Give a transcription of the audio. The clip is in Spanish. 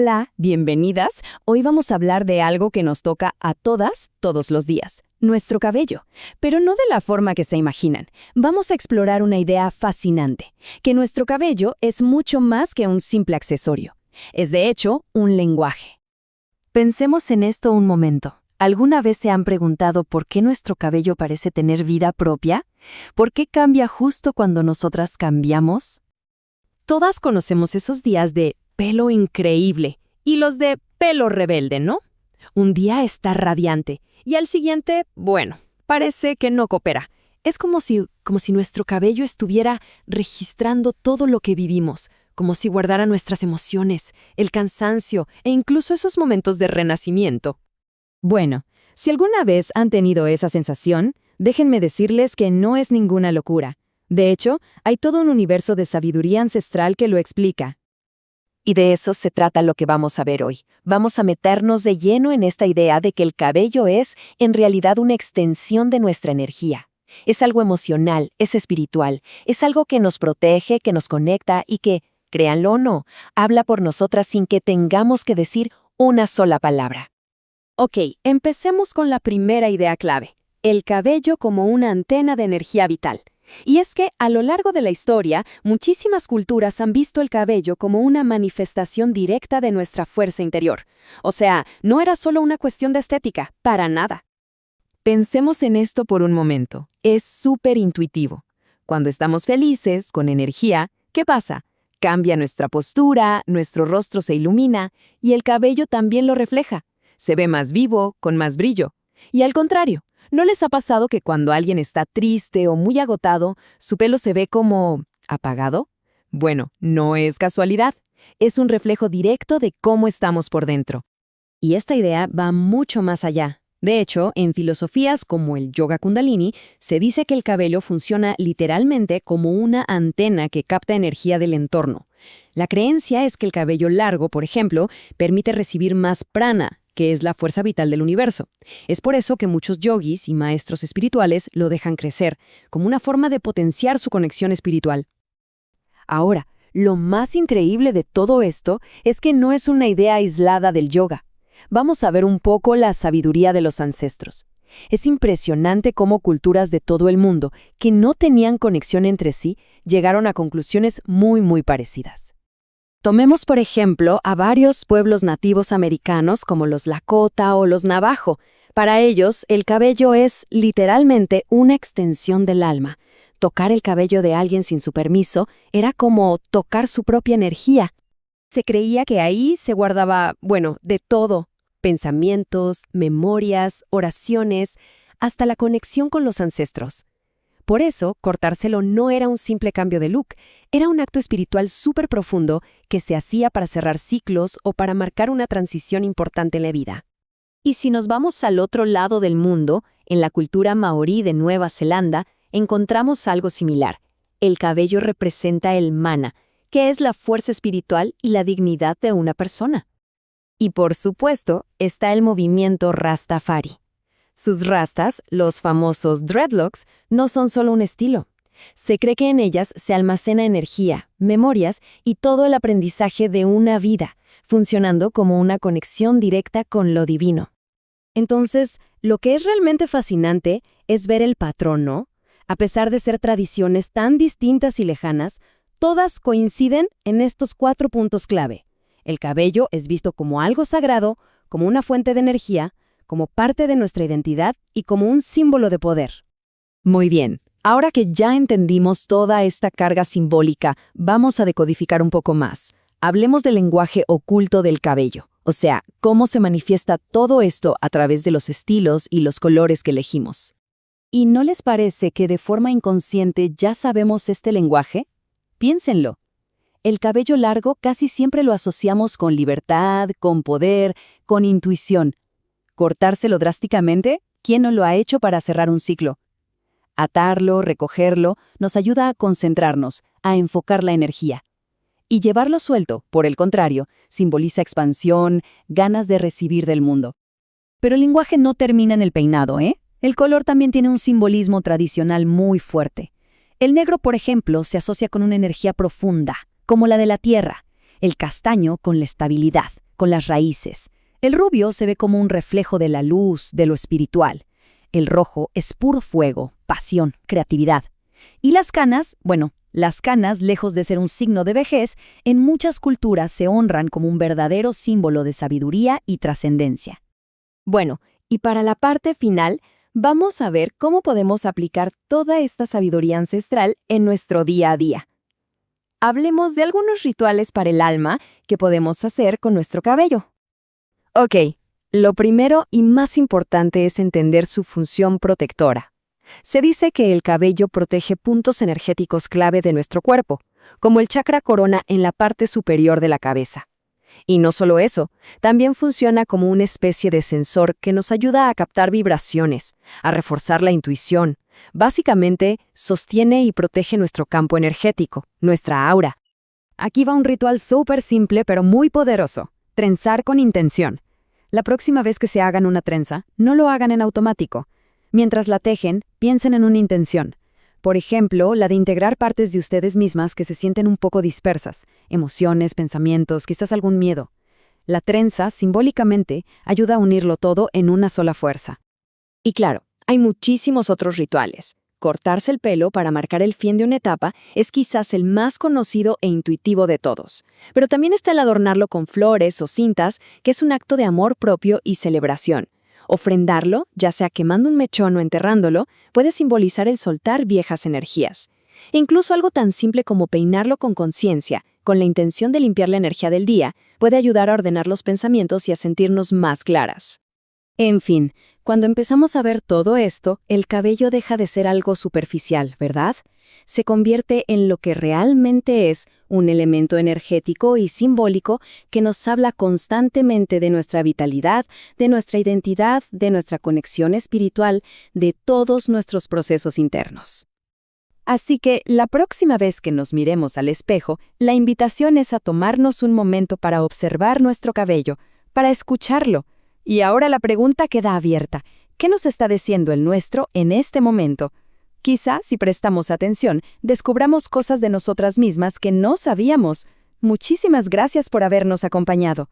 Hola, bienvenidas. Hoy vamos a hablar de algo que nos toca a todas, todos los días, nuestro cabello. Pero no de la forma que se imaginan. Vamos a explorar una idea fascinante, que nuestro cabello es mucho más que un simple accesorio. Es de hecho un lenguaje. Pensemos en esto un momento. ¿Alguna vez se han preguntado por qué nuestro cabello parece tener vida propia? ¿Por qué cambia justo cuando nosotras cambiamos? Todas conocemos esos días de pelo increíble y los de pelo rebelde, ¿no? Un día está radiante y al siguiente, bueno, parece que no coopera. Es como si nuestro cabello estuviera registrando todo lo que vivimos, como si guardara nuestras emociones, el cansancio e incluso esos momentos de renacimiento. Bueno, si alguna vez han tenido esa sensación, déjenme decirles que no es ninguna locura. De hecho, hay todo un universo de sabiduría ancestral que lo explica. Y de eso se trata lo que vamos a ver hoy. Vamos a meternos de lleno en esta idea de que el cabello es, en realidad, una extensión de nuestra energía. Es algo emocional, es espiritual, es algo que nos protege, que nos conecta y que, créanlo o no, habla por nosotras sin que tengamos que decir una sola palabra. Ok, empecemos con la primera idea clave, el cabello como una antena de energía vital. Y es que, a lo largo de la historia, muchísimas culturas han visto el cabello como una manifestación directa de nuestra fuerza interior. O sea, no era solo una cuestión de estética, para nada. Pensemos en esto por un momento. Es súper intuitivo. Cuando estamos felices, con energía, ¿qué pasa? Cambia nuestra postura, nuestro rostro se ilumina y el cabello también lo refleja. Se ve más vivo, con más brillo. Y al contrario, ¿no les ha pasado que cuando alguien está triste o muy agotado, su pelo se ve como apagado? Bueno, no es casualidad. Es un reflejo directo de cómo estamos por dentro. Y esta idea va mucho más allá. De hecho, en filosofías como el yoga kundalini, se dice que el cabello funciona literalmente como una antena que capta energía del entorno. La creencia es que el cabello largo, por ejemplo, permite recibir más prana, que es la fuerza vital del universo. Es por eso que muchos yogis y maestros espirituales lo dejan crecer, como una forma de potenciar su conexión espiritual. Ahora, lo más increíble de todo esto es que no es una idea aislada del yoga. Vamos a ver un poco la sabiduría de los ancestros. Es impresionante cómo culturas de todo el mundo, que no tenían conexión entre sí, llegaron a conclusiones muy parecidas. Tomemos, por ejemplo, a varios pueblos nativos americanos como los Lakota o los Navajo. Para ellos, el cabello es literalmente una extensión del alma. Tocar el cabello de alguien sin su permiso era como tocar su propia energía. Se creía que ahí se guardaba, de todo. Pensamientos, memorias, oraciones, hasta la conexión con los ancestros. Por eso, cortárselo no era un simple cambio de look, era un acto espiritual súper profundo que se hacía para cerrar ciclos o para marcar una transición importante en la vida. Y si nos vamos al otro lado del mundo, en la cultura maorí de Nueva Zelanda, encontramos algo similar. El cabello representa el mana, que es la fuerza espiritual y la dignidad de una persona. Y por supuesto, está el movimiento Rastafari. Sus rastas, los famosos dreadlocks, no son solo un estilo. Se cree que en ellas se almacena energía, memorias y todo el aprendizaje de una vida, funcionando como una conexión directa con lo divino. Entonces, lo que es realmente fascinante es ver el patrón, ¿no? A pesar de ser tradiciones tan distintas y lejanas, todas coinciden en estos 4 puntos clave. El cabello es visto como algo sagrado, como una fuente de energía, como parte de nuestra identidad y como un símbolo de poder. Muy bien, ahora que ya entendimos toda esta carga simbólica, vamos a decodificar un poco más. Hablemos del lenguaje oculto del cabello, o sea, cómo se manifiesta todo esto a través de los estilos y los colores que elegimos. ¿Y no les parece que de forma inconsciente ya sabemos este lenguaje? Piénsenlo. El cabello largo casi siempre lo asociamos con libertad, con poder, con intuición. Cortárselo drásticamente, ¿quién no lo ha hecho para cerrar un ciclo? Atarlo, recogerlo, nos ayuda a concentrarnos, a enfocar la energía. Y llevarlo suelto, por el contrario, simboliza expansión, ganas de recibir del mundo. Pero el lenguaje no termina en el peinado, ¿eh? El color también tiene un simbolismo tradicional muy fuerte. El negro, por ejemplo, se asocia con una energía profunda, como la de la tierra. El castaño con la estabilidad, con las raíces. El rubio se ve como un reflejo de la luz, de lo espiritual. El rojo es puro fuego, pasión, creatividad. Y las canas, bueno, las canas, lejos de ser un signo de vejez, en muchas culturas se honran como un verdadero símbolo de sabiduría y trascendencia. Bueno, y para la parte final, vamos a ver cómo podemos aplicar toda esta sabiduría ancestral en nuestro día a día. Hablemos de algunos rituales para el alma que podemos hacer con nuestro cabello. Ok, lo primero y más importante es entender su función protectora. Se dice que el cabello protege puntos energéticos clave de nuestro cuerpo, como el chakra corona en la parte superior de la cabeza. Y no solo eso, también funciona como una especie de sensor que nos ayuda a captar vibraciones, a reforzar la intuición. Básicamente, sostiene y protege nuestro campo energético, nuestra aura. Aquí va un ritual súper simple pero muy poderoso: trenzar con intención. La próxima vez que se hagan una trenza, no lo hagan en automático. Mientras la tejen, piensen en una intención. Por ejemplo, la de integrar partes de ustedes mismas que se sienten un poco dispersas, emociones, pensamientos, quizás algún miedo. La trenza, simbólicamente, ayuda a unirlo todo en una sola fuerza. Y claro, hay muchísimos otros rituales. Cortarse el pelo para marcar el fin de una etapa es quizás el más conocido e intuitivo de todos. Pero también está el adornarlo con flores o cintas, que es un acto de amor propio y celebración. Ofrendarlo, ya sea quemando un mechón o enterrándolo, puede simbolizar el soltar viejas energías. E incluso algo tan simple como peinarlo con conciencia, con la intención de limpiar la energía del día, puede ayudar a ordenar los pensamientos y a sentirnos más claras. En fin, cuando empezamos a ver todo esto, el cabello deja de ser algo superficial, ¿verdad? Se convierte en lo que realmente es, un elemento energético y simbólico que nos habla constantemente de nuestra vitalidad, de nuestra identidad, de nuestra conexión espiritual, de todos nuestros procesos internos. Así que la próxima vez que nos miremos al espejo, la invitación es a tomarnos un momento para observar nuestro cabello, para escucharlo. Y ahora la pregunta queda abierta: ¿qué nos está diciendo el nuestro en este momento? Quizá, si prestamos atención, descubramos cosas de nosotras mismas que no sabíamos. Muchísimas gracias por habernos acompañado.